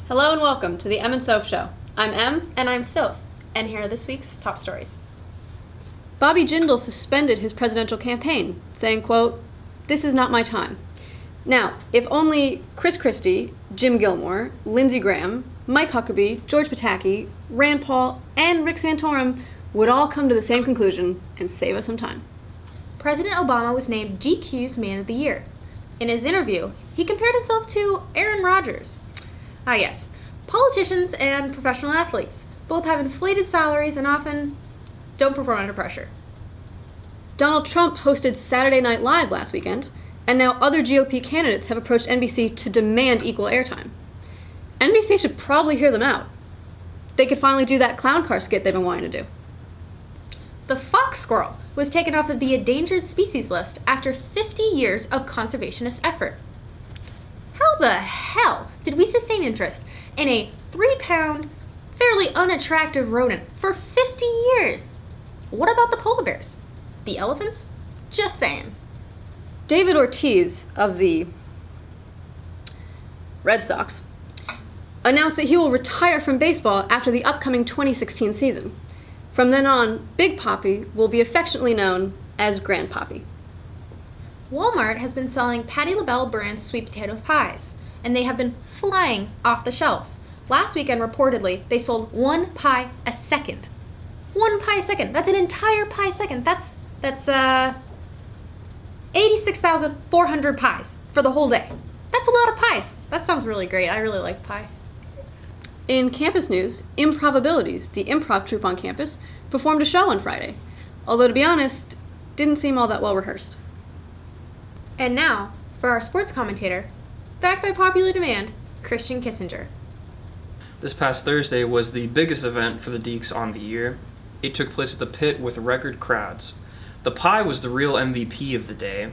Hello and welcome to the Em and Soph Show. I'm Em. And I'm Soph, and here are this week's top stories. Bobby Jindal suspended his presidential campaign, saying, quote, "This is not my time." Now, if only Chris Christie, Jim Gilmore, Lindsey Graham, Mike Huckabee, George Pataki, Rand Paul, and Rick Santorum would all come to the same conclusion and save us some time. President Obama was named GQ's Man of the Year. In his interview, he compared himself to Aaron Rodgers. Ah yes, politicians and professional athletes both have inflated salaries and often don't perform under pressure. Donald Trump hosted Saturday Night Live last weekend, and now other GOP candidates have approached NBC to demand equal airtime. NBC should probably hear them out. They could finally do that clown car skit they've been wanting to do. The fox squirrel was taken off of the endangered species list after 50 years of conservationist effort. How the hell did we sustain interest in a 3-pound, fairly unattractive rodent for 50 years? What about the polar bears? The elephants? Just saying. David Ortiz of the Red Sox announced that he will retire from baseball after the upcoming 2016 season. From then on, Big Papi will be affectionately known as Grand Papi. Walmart has been selling Patti LaBelle brand sweet potato pies, and they have been flying off the shelves. Last weekend, reportedly, they sold one pie a second. One pie a second. That's an entire pie a second. That's 86,400 pies for the whole day. That's a lot of pies. That sounds really great. I really like pie. In campus news, Improbabilities, the improv troupe on campus, performed a show on Friday. Although, to be honest, didn't seem all that well rehearsed. And now, for our sports commentator, back by popular demand, Christian Kissinger. This past Thursday was the biggest event for the Deeks on the year. It took place at the pit with record crowds. The pie was the real MVP of the day,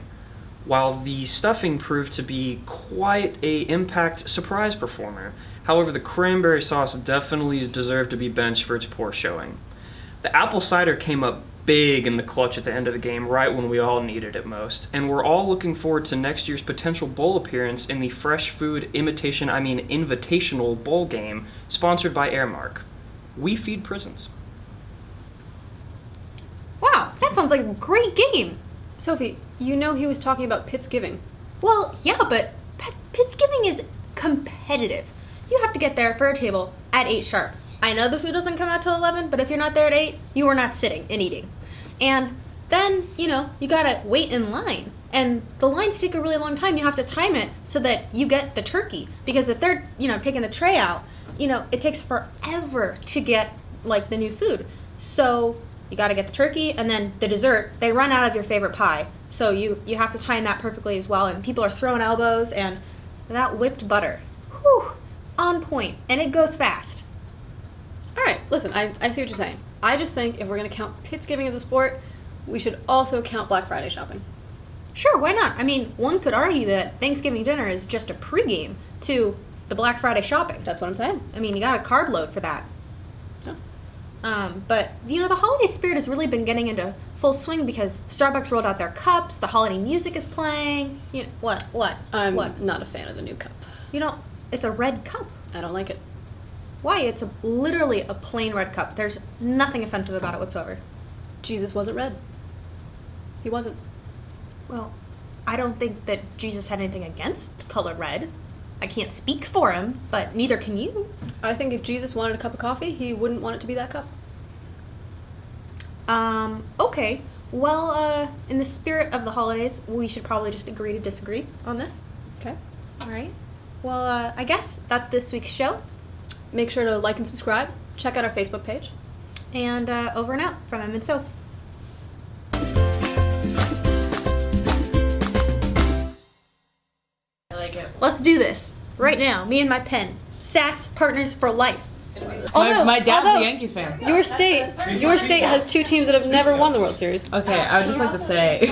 while the stuffing proved to be quite a impact surprise performer. However, the cranberry sauce definitely deserved to be benched for its poor showing. The apple cider came up big in the clutch at the end of the game, right when we all needed it most, and we're all looking forward to next year's potential bowl appearance in the Fresh Food Invitational Bowl game, sponsored by Airmark. We feed prisons. Wow, that sounds like a great game. Sophie, you know he was talking about Pittsgiving. Well, yeah, but Pittsgiving is competitive. You have to get there for a table at 8 sharp. I know the food doesn't come out till 11, but if you're not there at 8, you are not sitting and eating. And then, you gotta wait in line. And the lines take a really long time. You have to time it so that you get the turkey. Because if they're, taking the tray out, it takes forever to get, the new food. So you gotta get the turkey, and then the dessert, they run out of your favorite pie. So you have to time that perfectly as well. And people are throwing elbows, and that whipped butter, whew, on point. And it goes fast. All right, listen, I see what you're saying. I just think if we're going to count Pittsgiving as a sport, we should also count Black Friday shopping. Sure, why not? I mean, one could argue that Thanksgiving dinner is just a pregame to the Black Friday shopping. That's what I'm saying. I mean, you got a carb load for that. Yeah. But, the holiday spirit has really been getting into full swing because Starbucks rolled out their cups, the holiday music is playing. What? I'm What? not a fan of the new cup. It's a red cup. I don't like it. Why? It's literally a plain red cup. There's nothing offensive about it whatsoever. Jesus wasn't red. He wasn't. Well, I don't think that Jesus had anything against the color red. I can't speak for him, but neither can you. I think if Jesus wanted a cup of coffee, he wouldn't want it to be that cup. Okay. Well, in the spirit of the holidays, we should probably just agree to disagree on this. Okay. All right. Well, I guess that's this week's show. Make sure to like and subscribe. Check out our Facebook page. And over and out from Em and Soph. I like it. Let's do this right now. Me and my pen. SAS partners for life. My dad's a Yankees fan. Your state has 2 teams that have never won the World Series. Okay, I would just like to say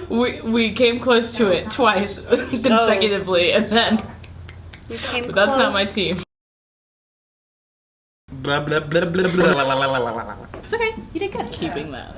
we came close to it twice consecutively, and then but that's not my team. Blah blah blah blah blah blah blah blah blah. It's okay. You did good. Keeping that.